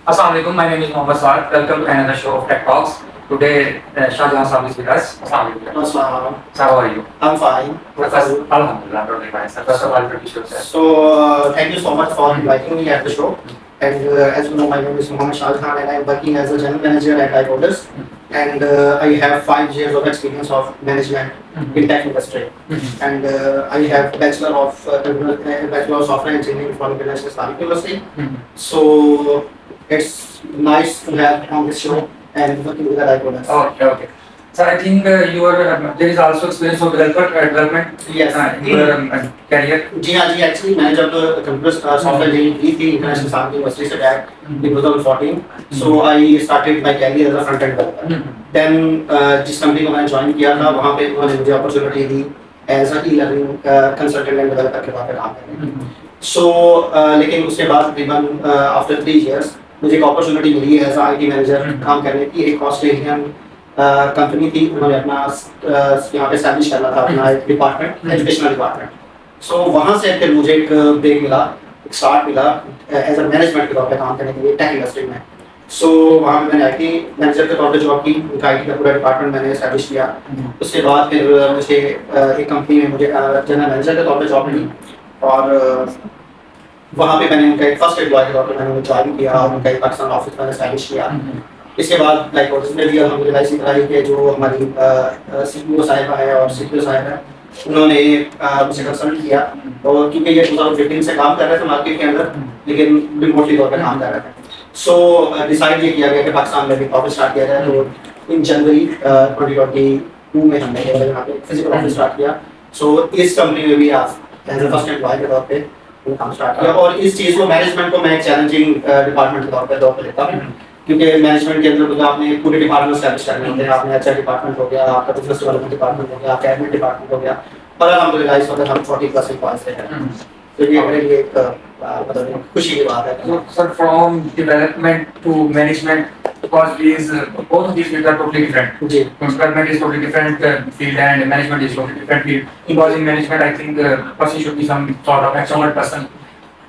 Assalamualaikum, my name is Mohammad Saad. Welcome to another show of Tech Talks. Today, Shahjahan Saab is with us. Assalamualaikum. Assalamu. Sir, how are you? I'm fine. Alhamdulillah, totally fine. Sir, first of all, introduce yourself. Thank you so much for inviting me at the show. And as you know, my name is Mohammad Shahjahan and I'm working as a general manager at iCoders. And I have 5 years of experience of management in tech industry. And I have Bachelor of Software Engineering from International Islamic University. So it's nice to have on this show and working with the iCoders. Okay. Sir, I think there is also experience of development Yes. in your career. जी हाँ जी actually मैंने जब computer software engineering की थी International Islamic University से back in 2014 so I started my career as a front end developer then जिस company को मैंने join किया था वहाँ पे उन्होंने मुझे अपॉर्चुनिटी दी as a e learning consultant and developer के तौर पे काम करने सो लेकिन उसके बाद तकरीबन आफ्टर 3 इयर्स मुझे एक अपॉर्चुनिटी मिली एज आईटी मैनेजर काम करने की एक ऑस्ट्रेलियन कंपनी थी उन्होंने अपना यहाँ पे एस्टैब्लिश करना था अपना एक डिपार्टमेंट एजुकेशनल डिपार्टमेंट सो वहाँ से फिर मुझे एक ब्रेक मिला एक स्टार्ट मिला एज अ मैनेजमेंट के तौर पे काम करने के लिए टेक इंडस्ट्री में सो वहाँ पे मैंने आईटी मैनेजर के तौर पे जॉब की उनका आईटी का पूरा डिपार्टमेंट मैंने एस्टैब्लिश किया उसके बाद फिर मुझे एक कंपनी में मुझे जनरल मैनेजर के तौर पे जॉब मिली और वहाँ पे मैंने उनका एक फर्स्ट एम्प्लॉय के तौर पे मैंने उन्हें ज्वाइन किया और उनका एक पाकिस्तान ऑफिस मैंने एस्टैब्लिश किया इसके बाद लाइक उसमें भी अल्हम्दुलिल्लाह इसी तरह ही के जो हमारी सीईओ साहिबा है और सीटीओ साहिब है उन्होंने मुझे कंसल्ट किया और क्योंकि ये 2015 से काम कर रहे थे मार्केट के अंदर लेकिन रिमोटली तौर पर काम कर रहे थे सो डिसाइड ये किया गया कि पाकिस्तान में भी ऑफिस स्टार्ट किया जाए तो इन जनवरी 2022 में हमने यहाँ पे फिजिकल ऑफिस स्टार्ट किया सो इस कंपनी में भी आप एज अ फर्स्ट एम्प्लॉय के तौर पे काम स्टार्ट किया और इस चीज़ को मैनेजमेंट को मैं एक चैलेंजिंग डिपार्टमेंट के तौर पे लेता हूँ क्योंकि मैनेजमेंट के अंदर मतलब आपने पूरे डिपार्टमेंट एस्टैब्लिश करने होते हैं आपने एचआर डिपार्टमेंट हो गया आपका बिजनेस डेवलपमेंट डिपार्टमेंट हो गया आपका एडमिन डिपार्टमेंट हो गया और अल्हम्दुलिल्लाह इस वक्त हम 40+ एम्प्लॉयज हैं तो ये मेरे लिए एक मतलब खुशी की बात है So, sir, from development to management, because both of these fields are totally different. जी Development is totally different field and management is totally different field. Because in management, I think person should be some sort of extrovert person,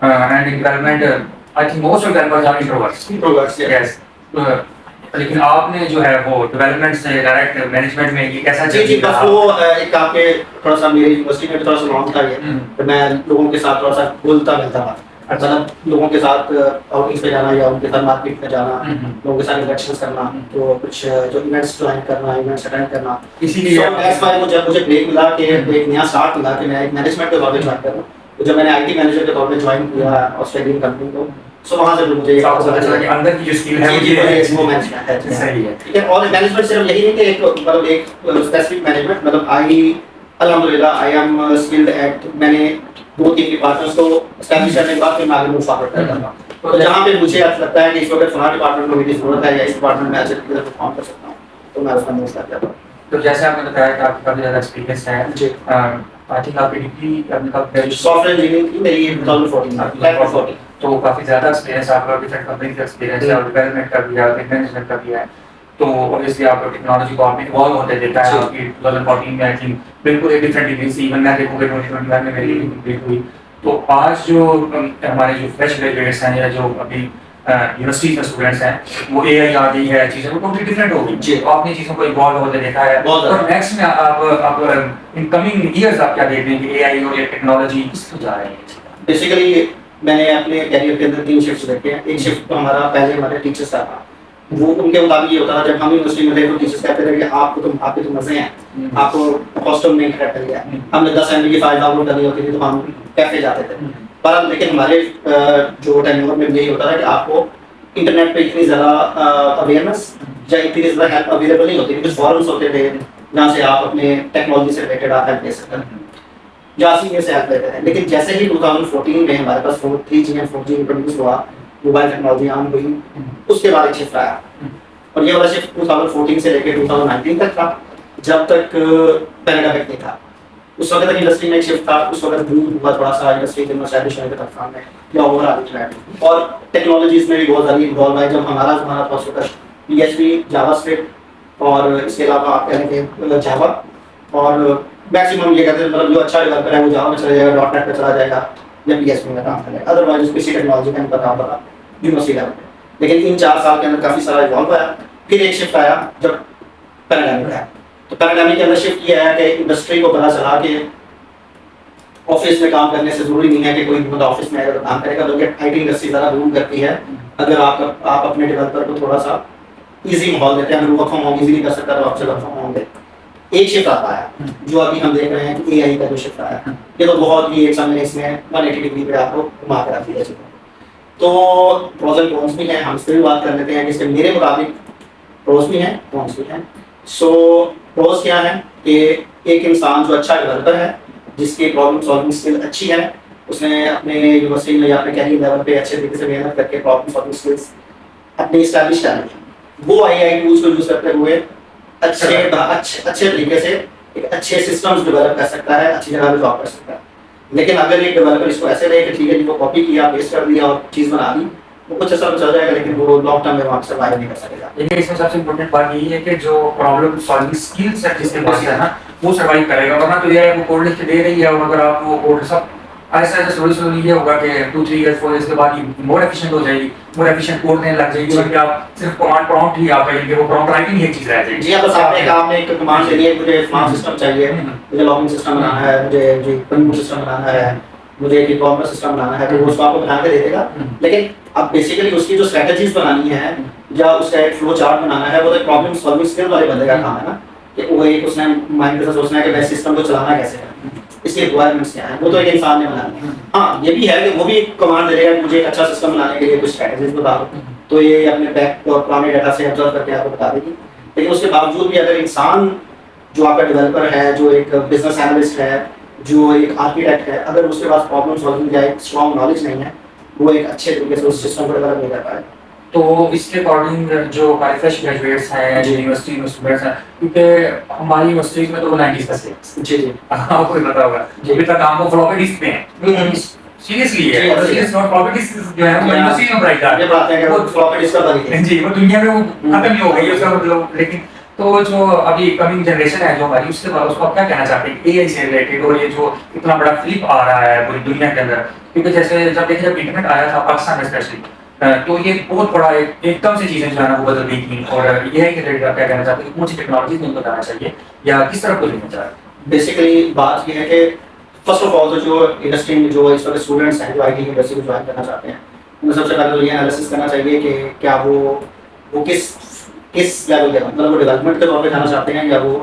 and in development, I think most of developers are introverts. Progress Yes. लेकिन आपने जो है वो development से direct management में ये कैसा जी जी बस वो एक आपके थोड़ा सा मेरी यूनिवर्सिटी में भी थोड़ा सा नॉर्म था ये तो मैं लोगों के साथ थोड़ा सा घुलता मिलता था मतलब लोगों के साथ आउटिंग्स पे जाना या उनके साथ मार्केट में जाना लोगों के साथ इंटरेक्शंस करना तो कुछ जो इवेंट्स ज्वाइन करना इवेंट्स अटेंड करना इसीलिए दैट्स व्हाई मुझे ब्रेक मिला कि एक नया स्टार्ट मिला कि मैं एक मैनेजमेंट के तौर पे ज्वाइन करूं तो जब मैंने आईटी मैनेजर के तौर पे ज्वाइन किया ऑस्ट्रेलियन कंपनी को सो वहां से मुझे अंदर की जो स्किल है वो मैनेजमेंट है सही है ठीक है और मैनेजमेंट सिर्फ यही नहीं कि एक मतलब एक स्पेसिफिक मैनेजमेंट मतलब आई अल्हम्दुलिल्लाह आई एम स्किल्ड एट मैंने 2-3 डिपार्टमेंट्स को एस्टैब्लिश करने के बाद फिर मैं आगे मूव फॉरवर्ड करता हूं तो जहां पे मुझे ऐसा लगता है कि इस वक्त फलाना डिपार्टमेंट में मेरी जरूरत है या इस डिपार्टमेंट में अच्छे तरीके से परफॉर्म कर सकता हूं तो मैं उसमें मूव कर जाता हूं तो जैसे आपने बताया कि आपका काफी ज्यादा एक्सपीरियंस है जी आई थिंक आपकी डिग्री आपने कब ग्रेजुएशन सॉफ्टवेयर इंजीनियरिंग की मेरी 2014 तो काफी ज्यादा एक्सपीरियंस आपका डिफरेंट कंपनी का एक्सपीरियंस है और डेवलपमेंट का भी है और मैनेजमेंट का भी है तो ऑब्वियसली आपको टेक्नोलॉजी को आपने इवॉल्व होते देखा है आपकी 2014 में आई थिंक बिल्कुल एक डिफरेंट डिग्री थी इवन मैं देखूंगा 2021 में मेरी कंप्लीट हुई तो आज जो हमारे जो फ्रेश ग्रेजुएट्स हैं या जो अभी यूनिवर्सिटी में स्टूडेंट्स हैं वो एआई आ गई है चीजें वो टोटली डिफरेंट हो गई जी। तो आपने चीजों को इवॉल्व होते देखा है बहुत और नेक्स्ट में आप इन कमिंग ईयर्स आप क्या देख रहे हैं कि एआई और ये टेक्नोलॉजी किस तरफ जा रही है बेसिकली मैंने अपने कैरियर के अंदर 3 शिफ्ट्स देखे हैं एक शिफ्ट तो हमारा पहले हमारे टीचर्स का था वो उनके मुताबिक ये होता था जब हम यूनिवर्सिटी में थे तो टीचर्स कहते थे कि आपके तो मजे हैं आपको हॉस्टल में कर दिया हमने 10 MB की फाइल डाउनलोड करनी होती थी तो हम कैफे जाते थे पर लेकिन हमारे जो टेन्योर में यही होता था कि आपको इंटरनेट पे इतनी ज़्यादा अवेयरनेस या इतनी ज़्यादा हेल्प अवेलेबल नहीं होती कुछ फॉरम्स होते थे जहाँ से आप अपने टेक्नोलॉजी से रिलेटेड आप हेल्प ले सकते हैं जहाँ सीनियर से हेल्प लेते हैं लेकिन जैसे ही 2014 में हमारे पास 3G और 4G इंट्रोड्यूस हुआ मोबाइल टेक्नोलॉजी आम हुई उसके बाद एक शिफ्ट आया और ये वाला शिफ्ट 2014 से लेकर 2019 तक था जब तक पैंडेमिक नहीं था उस वक्त तक इंडस्ट्री में एक शिफ्ट था उस वक्त बूम हुआ थोड़ा सा इंडस्ट्री के एस्टैब्लिश होने के तरफ में या ओवरऑल ट्रेंड और टेक्नोलॉजीज में भी बहुत ज़्यादा इन्वॉल्व है जब हमारा ज़माना था उस वक्त PHP जावास्क्रिप्ट और इसके अलावा आप कहेंगे जावा और मैक्सिमम ये कहते हैं मतलब जो अच्छा डेवलपर है वो जावा में चला जाएगा .NET पे चला जाएगा या PHP में काम करेगा अदरवाइज किसी टेक्नोलॉजी का नहीं पता यूनिवर्सिटी लेवल पे लेकिन इन 4 साल के अंदर काफ़ी सारा इवॉल्व आया। फिर एक शिफ्ट आया जब पैराडाइमिक आया, तो पैराडाइमिक के अंदर शिफ्ट ये आया कि इंडस्ट्री को पता चला कि ऑफिस में काम करने से जरूरी नहीं है कि कोई बंदा ऑफिस में आएगा तो काम करेगा, बल्कि आईटी इंडस्ट्री ज़्यादा रूल करती है। अगर आप अपने डेवलपर को थोड़ा सा इजी माहौल देते हैं, अगर वर्क फ्रॉम होम इजीली कर सकता है तो आपसे वर्क फ्रॉम होम दे। एक शिफ्ट आता है जो अभी हम देख रहे हैं कि एआई का जो शिफ्ट आया है, ये तो बहुत ही एक समय इसमें 180 डिग्री पे आपको घुमा कर रख दिया है। तो प्रोज एंड कॉन्स भी हैं, हम इस पर भी बात कर लेते हैं, जिसके मेरे मुताबिक प्रोज भी हैं कॉन्स भी हैं। सो प्रोज क्या है कि एक इंसान जो अच्छा डेवलपर है, जिसकी प्रॉब्लम सॉल्विंग स्किल अच्छी है, उसने अपने यूनिवर्सिटी में या अपने कैरियर लेवल पे अच्छे तरीके से मेहनत करके प्रॉब्लम सॉल्विंग स्किल्स अपनी एस्टैब्लिश कर ली है, वो एआई टूल्स को यूज करते हुए अच्छे तरीके से एक अच्छे सिस्टम्स डेवलप कर सकता है, अच्छी जगह पे जॉब कर सकता है। लेकिन अगर एक डेवलपर इसको ऐसे रहे कि ठीक है जी वो कॉपी किया, पेस्ट कर दिया और चीज़ बना दी, वो कुछ ऐसा चल जाएगा लेकिन वो लॉन्ग टर्म में वहाँ सर्वाइव नहीं कर सकेगा। देखिए इसमें सबसे इम्पोर्टेंट बात यही है कि जो प्रॉब्लम सॉल्विंग स्किल्स है जिसके पास है ना, वो सर्वाइव करेगा। वरना तो ये वो कोड लिख के दे रही है, और अगर आप वो कोड सब ऐसा ऐसा स्लोली ये होगा कि 2 3 इयर्स 4 इयर्स के बाद ये मोर एफिशिएंट हो जाएगी, मोर एफिशिएंट कोड देने लग जाएगी, और आप सिर्फ कमांड प्रॉम्प्ट ही आप करेंगे, वो प्रॉम्प्ट राइटिंग ही एक चीज रह जाएगी। जी, बस आपने एक कमांड दे दी है, मुझे स्मार्ट सिस्टम चाहिए, मुझे लॉगिंग सिस्टम बनाना है, मुझे जी पेमेंट सिस्टम बनाना है, मुझे एक ई-कॉमर्स सिस्टम बनाना है, तो वो उसको आपको बना के दे देगा। लेकिन अब बेसिकली उसकी जो स्ट्रेटजीज बनानी है या उसका एक फ्लो चार्ट बनाना है, वो तो प्रॉब्लम सॉल्विंग स्किल वाले बंदे का काम है ना, कि वो एक उसने माइंड के साथ सोचना है कि मैं सिस्टम को चलाना कैसे है, इसकी रिक्वायरमेंट्स क्या है, वो तो एक इंसान ने बनानी है। हाँ, ये भी है कि वो भी एक कमांड दे देगा कि मुझे एक अच्छा सिस्टम बनाने के लिए कुछ स्ट्रेटजीज बता दो, तो ये अपने बैक और पुराने डाटा से ऑब्जर्व करके आपको बता देगी। लेकिन उसके बावजूद भी अगर इंसान जो आपका डेवलपर है, जो एक बिजनेस एनालिस्ट है, जो एक आर्किटेक्ट है, अगर उसके पास प्रॉब्लम सॉल्विंग का एक स्ट्रॉन्ग नॉलेज नहीं है, वो एक अच्छे तरीके से उस सिस्टम को डेवलप नहीं कर पाएगा। तो इसके अकॉर्डिंग जो हमारे फ्रेश ग्रेजुएट्स हैं, यूनिवर्सिटी में स्टूडेंट्स हैं, क्योंकि हमारी यूनिवर्सिटीज में तो 90s का सिलेबस जी जी आपको भी पता होगा, अभी तक हम फ्लॉपी डिस्क पे हैं, सीरियसली है, और सीरियस नॉट फ्लॉपी डिस्क जो है वो यूनिवर्सिटी में पढ़ाई ये बात है कि वो फ्लॉपी डिस्क का बनी है जी, वो दुनिया में वो खत्म ही हो गई है उसका मतलब। लेकिन तो जो अभी कमिंग जनरेशन है जो हमारी, उसके बाद उसको आप क्या कहना चाहते हैं एआई से रिलेटेड, और ये जो इतना बड़ा फ्लिप आ रहा है पूरी दुनिया के अंदर? क्योंकि जैसे जब देखिए जब इंटरनेट आया था पाकिस्तान में स्पेशली, तो ये बहुत बड़ा एकदम से चीजें जो है ना वो बदल गई थी, और एआई के रिलेटेड आप क्या कहना चाहते हैं कि कौन सी टेक्नोलॉजी नहीं बताना चाहिए या किस तरफ को लेना चाहिए? बेसिकली बात ये है कि फर्स्ट ऑफ ऑल तो जो इंडस्ट्री में जो इस वक्त स्टूडेंट्स हैं जो आईटी इंडस्ट्री में ज्वाइन करना चाहते हैं, उन्हें सबसे पहले तो ये एनालिसिस करना चाहिए कि क्या वो किस लेवल के, मतलब वो डेवलपमेंट के तौर पे जाना चाहते हैं, या वो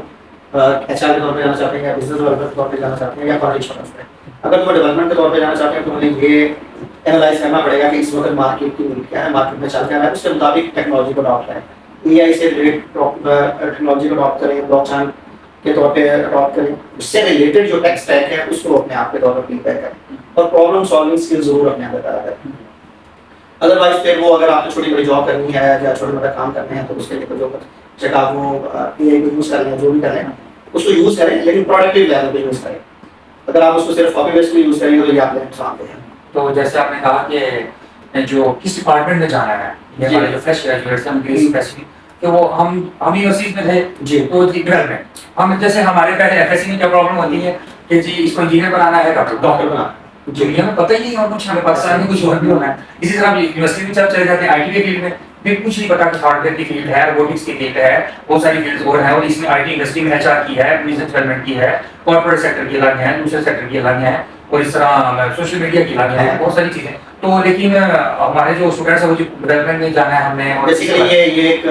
एचआर के तौर पे जाना चाहते हैं, या बिजनेस डेवलपमेंट के तौर पे जाना चाहते हैं, या कॉम्युनिकेशन पे। अगर वो डेवलपमेंट के तौर पे जाना चाहते हैं तो उन्हें ये एनालाइज करना पड़ेगा कि इस वक्त मार्केट की नीड क्या है, मार्केट में चल क्या रहा है, उसके मुताबिक टेक्नोलॉजी को अडॉप्ट करें। एआई से रिलेटेड टेक्नोलॉजी को अडॉप्ट करें, ब्लॉकचेन के तौर पे अडॉप्ट करें, उससे रिलेटेड जो टेक स्टैक है उसको अपने आप के तौर पर प्रिपेयर करें, और प्रॉब्लम सॉल्विंग स्किल जरूर अपने अंदर पैदा करें। अदरवाइज फिर वो अगर आपने छोटी बड़ी जॉब करनी है या छोटे मोटे काम करने हैं, तो उसके लिए जो चाहे आप वो एआई को यूज़ कर लें, जो भी करें उसको यूज़ करें, लेकिन प्रोडक्टिव लेवल पे यूज़ करें। अगर आप उसको सिर्फ कॉपी पेस्ट में यूज़ करेंगे तो ये आपके नुकसान देगा। तो जैसे आपने कहा कि जो किस डिपार्टमेंट में जाना है, ये हमारे जो फ्रेश ग्रेजुएट्स हैं उनके लिए स्पेशली, तो वो हम यूनिवर्सिटीज में थे जी, तो डेवलपमेंट हम जैसे हमारे पहले एफएससी में क्या प्रॉब्लम होती है कि जी इसको इंजीनियर बनाना है, डॉक्टर बनाना, दुनिया में पता ही नहीं और कुछ, हमें पाकिस्तान में कुछ और भी होना है। इसी तरह यूनिवर्सिटी में जब चले जाते हैं आईटी के फील्ड में भी कुछ नहीं पता कि हार्डवेयर की फील्ड है, रोबोटिक्स की फील्ड है, बहुत सारी फील्ड्स और हैं, और इसमें आईटी इंडस्ट्री में एचआर की है, बिजनेस डेवलपमेंट की है, कॉर्पोरेट सेक्टर की अलग है, दूसरे सेक्टर की अलग है, और इस तरह सोशल मीडिया की अलग है, बहुत सारी चीजें। तो लेकिन हमारे जो स्टूडेंट्स हैं वो जो डेवलपमेंट में जाना है हमने, और बेसिकली ये एक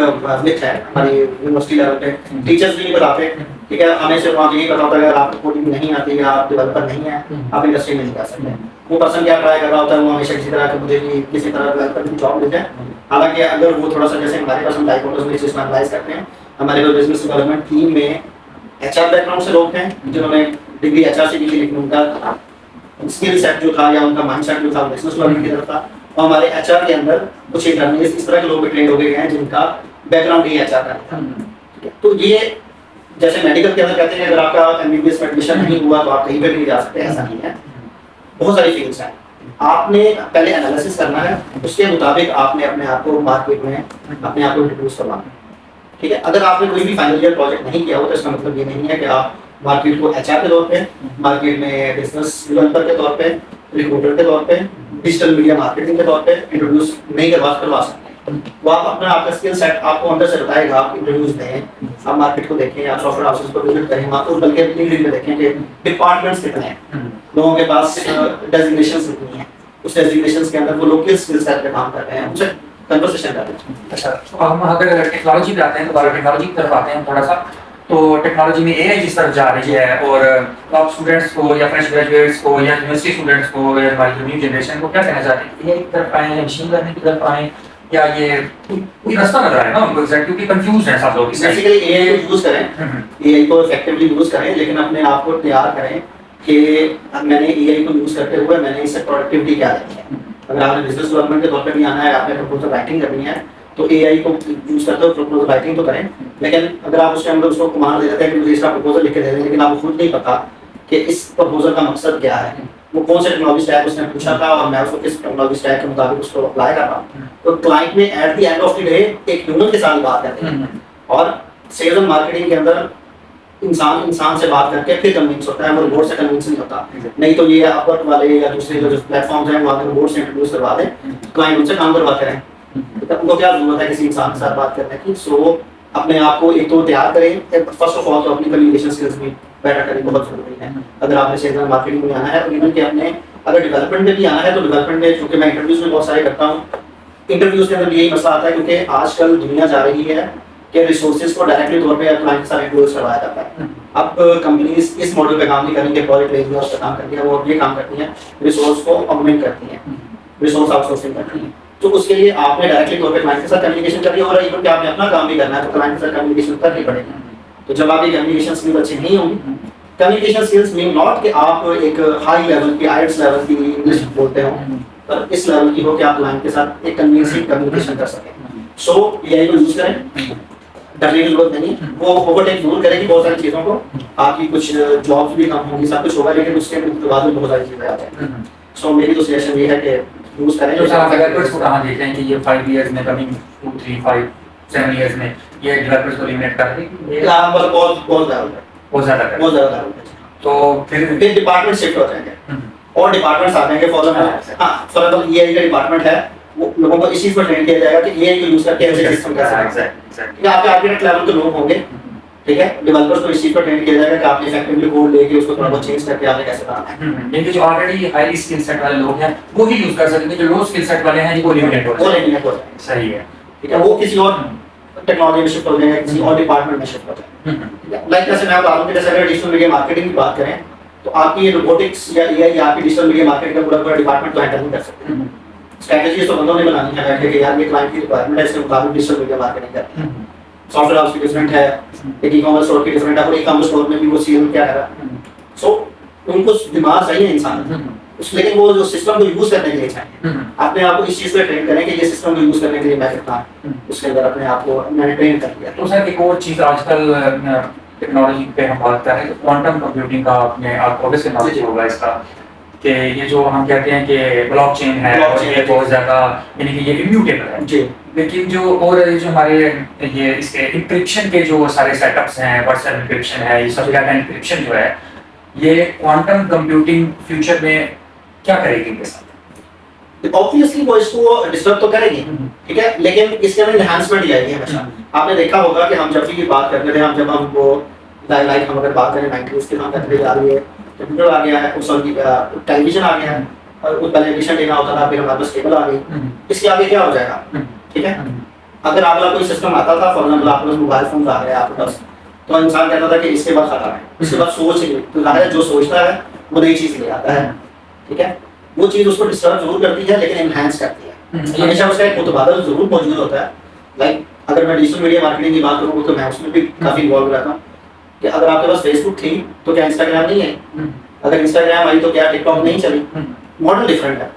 मिथ है हमारी यूनिवर्सिटी लेवल पे, टीचर्स भी नहीं बताते, ठीक है, हमें सिर्फ वहाँ यही पता होता है अगर आपको कोडिंग नहीं आती या आप डेवलपर नहीं है, आप इंडस्ट्री में नहीं जा सकते। वो पर्सन क्या ट्राई कर रहा होता है, वो हमेशा किसी तरह के मुझे किसी तरह डेवलपर की जॉब मिल जाए। हालांकि अगर वो थोड़ा सा जैसे हमारे पास हम डाइकोटोस में चीज़ एनालाइज करते हैं, हमारे पास बिजनेस डेवलपमेंट टीम में एचआर बैकग्राउंड से लोग हैं जिन्होंने डिग्री एचआर से की थी, लेकिन उनका स्किल सेट जो था या उनका माइंड सेट जो था बिजनेस डेवलपमेंट की तरफ था, और हमारे एचआर के अंदर कुछ इंटर्नलिस्ट इस तरह के लोग भी ट्रेन हो गए हैं जिनका बैकग्राउंड ही एचआर का था। तो ये जैसे मेडिकल के अंदर कहते हैं अगर आपका एमबीबीएस में एडमिशन नहीं हुआ तो आप कहीं पे भी नहीं जा सकते, ऐसा नहीं है। बहुत सारी फील्ड्स हैं, आपने पहले एनालिसिस करना है, उसके मुताबिक आपने अपने आप को मार्केट में अपने आप को इंट्रोड्यूस करवाना है, ठीक है। अगर आपने कोई भी फाइनल ईयर प्रोजेक्ट नहीं किया हो तो इसका मतलब ये नहीं है कि आप मार्केट को एचआर के तौर पे, मार्केट में बिजनेस डेवलपर के तौर पे, रिक्रूटर के तौर पे, डिजिटल मीडिया मार्केटिंग के तौर पे इंट्रोड्यूस नहीं करवा सकते। वो आप अपना आपका स्किल सेट आपको अंदर से बताएगा। आप इंटरव्यूज दें, आप मार्केट को देखें, आप सॉफ्टवेयर हाउसेस को विजिट करें, वहाँ तो बल्कि लिंक्डइन पे देखें कि डिपार्टमेंट्स कितने हैं, लोगों के पास डेजिग्नेशंस कितनी हैं, उस डेजिग्नेशंस के अंदर वो लोग किस स्किल सेट पे काम कर रहे हैं, उनसे कन्वर्सेशन कर रहे हैं। अच्छा, तो हम अगर टेक्नोलॉजी पे आते हैं, दोबारा टेक्नोलॉजी की तरफ आते हैं थोड़ा सा, तो टेक्नोलॉजी में एआई जिस तरफ जा रही है और टॉप स्टूडेंट्स को या फ्रेश ग्रेजुएट्स को या यूनिवर्सिटी स्टूडेंट्स को या हमारी न्यू जनरेशन को क्या कहना चाहते हैं, एआई की तरफ आए या मशीन लर्निंग की तरफ आए, या ये कोई रास्ता नजर आए ना उनको एग्जैक्ट, क्योंकि कंफ्यूज हैं सब लोग। बेसिकली एआई को यूज करें, एआई को इफेक्टिवली यूज करें, लेकिन अपने आप को तैयार करें कि मैंने एआई को यूज करते हुए मैंने इससे प्रोडक्टिविटी क्या लेनी है। अगर आपने बिजनेस डेवलपमेंट के तौर पे भी आना है, आपने प्रपोजल राइटिंग करनी है, तो एआई को यूज करते हुए प्रपोजल राइटिंग तो करें, लेकिन अगर आप उसके अंदर उसको कमांड दे देते हैं कि मुझे इसका प्रपोजल लिख के दे दें, लेकिन आपको खुद नहीं पता कि इस प्रपोजल का मकसद क्या है, वो कौन से टेक्नोलॉजी स्टैक उसने पूछा था और मैं उसको किस टेक्नोलॉजी स्टैक के मुताबिक उसको अप्लाई कर रहा हूँ, तो क्लाइंट में at the end of the day एक ह्यूमन के साथ बात करते हैं। और सेल्स एंड मार्केटिंग के अंदर इंसान से बात करके फिर कन्विंस होता है, वो रोबोट से कन्विंस नहीं होता। नहीं तो ये अपवर्क वाले या दूसरे जो प्लेटफॉर्म्स हैं वहाँ रोबोट से इंट्रोड्यूस करवा दें, क्लाइंट उनसे काम करवाते रहें, तो उनको क्या जरूरत है किसी इंसान के साथ बात करने की। सो अपने आप को एक तो तैयार करें, फर्स्ट ऑफ ऑल तो अपनी कम्युनिकेशन स्किल्स भी बेटर करनी बहुत जरूरी है। अगर आपने सेल्स एंड मार्केटिंग में आना है और इवन कि आपने अगर डेवलपमेंट में भी आना है, तो डेवलपमेंट में चूंकि मैं इंटरव्यूज में बहुत सारे करता हूँ, इंटरव्यूज के अंदर यही मसला आता है क्योंकि आजकल दुनिया जा रही है कि रिसोर्सेज को डायरेक्टली तौर पे क्लाइंट के साथ इंट्रोड्यूस करवाया जाता है। अब कंपनीज इस मॉडल पे काम नहीं करेंगे, प्रोजेक्ट लेंगे काम करती है, वो ये काम करती है रिसोर्स को ऑगमेंट करती है, रिसोर्स आउटसोर्सिंग करती है। तो उसके लिए आपने डायरेक्टली तौर पे क्लाइंट के साथ कम्युनिकेशन करनी है, और इवन कि आपने अपना काम भी करना है तो क्लाइंट के साथ कम्युनिकेशन करनी पड़ेगी। तो जब आप ये कम्युनिकेशन स्किल्स अच्छी नहीं होंगी, कम्युनिकेशन स्किल्स मीन नॉट कि आप एक हाई लेवल की आईएलटीएस लेवल की इंग्लिश बोलते हो, पर इस लेवल की हो कि आप क्लाइंट के साथ एक कन्विंसिंग कम्युनिकेशन कर सकें। सो एआई को यूज करें, डरने की जरूरत नहीं, वो ओवरटेक जरूर करेगी बहुत सारी चीजों को, आपकी कुछ जॉब्स भी कम होंगी, सब कुछ होगा, लेकिन उसके बाद में बहुत सारी चीजें आ जाएंगी। सो मेरी तो सजेशन ये है कि यूज करें। तो सर डेवलपर्स को कहाँ देख रहे हैं कि ये 5 इयर्स में, कमिंग 2 3 5 7 इयर्स में ये डेवलपर्स को लिमिट कर देगी? ये बहुत ज़्यादा है। तो फिर डिपार्टमेंट शिफ्ट हो जाएंगे और डिपार्टमेंट्स आ जाएंगे। फॉर एग्जांपल एआई का डिपार्टमेंट है, वो लोगों को इस चीज पर ट्रेन किया जाएगा कि एआई को यूज करके ऐसे सिस्टम कैसे एग्जैक्टली आपके आर्किटेक्ट लेवल के लोग होंगे, ठीक है, डेवलपर्स को इस चीज पर ट्रेन किया जाएगा कि आपने इफेक्टिवली कोड लेके उसको थोड़ा बहुत चेंज करके आपने कैसे करना है। लेकिन जो ऑलरेडी हाई स्किल सेट वाले लोग हैं वो ही यूज कर सकेंगे, जो लो स्किल सेट वाले हैं वो लिमिटेड हो जाएंगे। सही है, ठीक है, वो किसी और टेक्नोलॉजी में शिफ्ट हो जाएंगे, किसी और डिपार्टमेंट में शिफ्ट हो जाएंगे। लाइक जैसे मैं बता दूं कि जैसे अगर डिजिटल मीडिया मार्केटिंग की बात करें, तो आपकी ये रोबोटिक्स या एआई आपकी डिजिटल मीडिया मार्केटिंग का पूरा डिपार्टमेंट तो हैंडल नहीं कर सकते। स्ट्रेटजी तो बंदों ने बनानी है बैठ के, यार ये क्लाइंट की रिक्वायरमेंट है, इसके मुताबिक डिजिटल मीडिया मार्केटिंग करनी है। सॉफ्टवेयर हाउस की डिफरेंट है, एक ई-कॉमर्स स्टोर की डिफरेंट है, और ई-कॉमर्स स्टोर में भी वो सीएम क्या है। सो उनको दिमाग चाहिए इंसान, लेकिन वो जो सिस्टम को यूज करने के लिए चाहिए। अपने आप को इस चीज पे ट्रेन करें कि ये सिस्टम को यूज करने के लिए मैं कितना उसके अंदर अपने आप को मैंने ट्रेन कर लिया। तो सर एक और चीज आजकल टेक्नोलॉजी पे हम बात कर रहे हैं, क्वांटम कंप्यूटिंग का अपने आपको ऑब्वियसली नॉलेज होगा इसका, कि ये जो हम कहते हैं कि ब्लॉकचेन है और ये बहुत ज़्यादा यानी कि ये इम्यूटेबल है जी। लेकिन जो और ये जो हमारे ये इसके इंक्रिप्शन के जो सारे सेटअप्स हैं, व्हाट्सएप इंक्रिप्शन है, ये सब डाटा इंक्रिप्शन जो है, ये क्वांटम कंप्यूटिंग फ्यूचर में क्या करेगी इनके साथ? ऑब्वियसली वो इसको डिस्टर्ब तो करेगी, ठीक है, लेकिन इसके अंदर एनहांसमेंट ही आएगी हमेशा। आपने देखा होगा कि हम जब भी बात करते थे, जब हम वो लाइक हम अगर बात करें 90s की, हम कहते थे यार ये कंप्यूटर आ गया है, उस टेलीविजन आ गया है, और उस पहले एडिशन लेना होता था, फिर हमारे पास केबल आ गई। इसके आगे क्या हो जाएगा, ठीक है। अगर अगला कोई सिस्टम आता था, फॉर एग्जांपल आपके पास मोबाइल फोन आ गया आपके पास, तो इंसान कहता था कि इसके बाद खत्म है, इसके बाद सोच नहीं, तो ज़ाहिर जो सोचता है वो नई चीज़ ले आता है, ठीक है। वो चीज़ उसको डिस्टर्ब जरूर करती है, लेकिन एनहांस करती है। हमेशा उसका एक मुतबादल जरूर मौजूद होता है। लाइक अगर मैं डिजिटल मीडिया मार्केटिंग की बात करूँ तो मैं उसमें भी काफ़ी इन्वॉल्व रहता हूँ कि अगर आपके पास फेसबुक थी तो क्या इंस्टाग्राम नहीं है, अगर इंस्टाग्राम आई तो क्या टिकटॉक नहीं चली। मॉडल डिफरेंट है,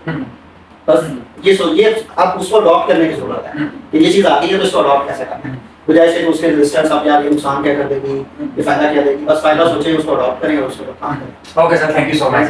बस ये आप उसको अडॉप्ट करने की जरूरत है कि ये चीज़ आ गई है तो इसको अडॉप्ट कैसे करना है, बजाय से उसके रेजिस्टेंस आप यार ये नुकसान क्या कर देगी, ये फायदा क्या देगी, बस फायदा सोचें, उसको अडॉप्ट करें और उसको काम करें। Okay sir, thank you so much.